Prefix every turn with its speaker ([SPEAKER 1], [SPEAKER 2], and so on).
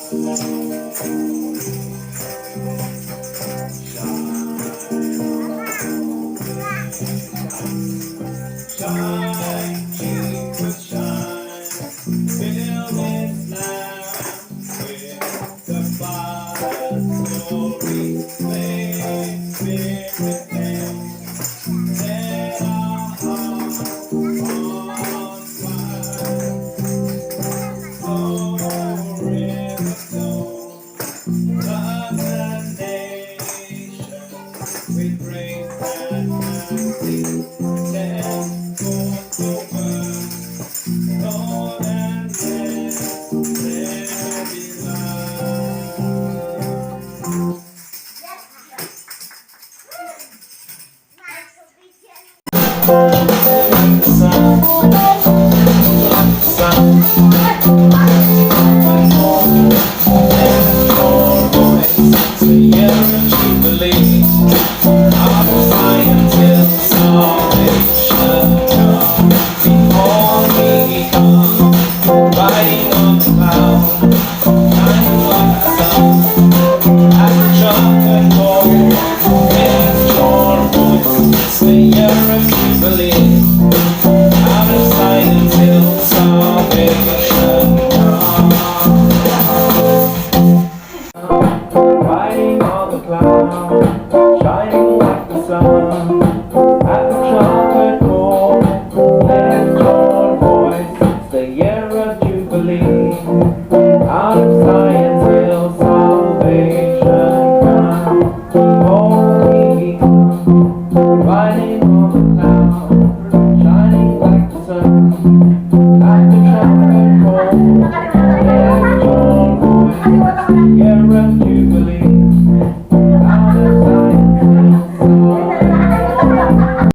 [SPEAKER 1] Shine, Jesus, shine, fill this land with the Father's glory. Let Spirit then set our hearts on fire. Oh, river flow, flood the nations with grace and mercy. Send forth your word, Lord, and let there be riding on the cloud, shining like the sun, at the trumpet call, lift your voice, it's the year of Jubilee, out of sight until salvation comes. Riding on the cloud, shining like the sun, at the trumpet call, lift your voice, it's the year of Jubilee, out of Zion till salvation comes. Holy come, riding on the cloud, shining like the sun, at the trumpet call, lift your voice, it's the year of Jubilee,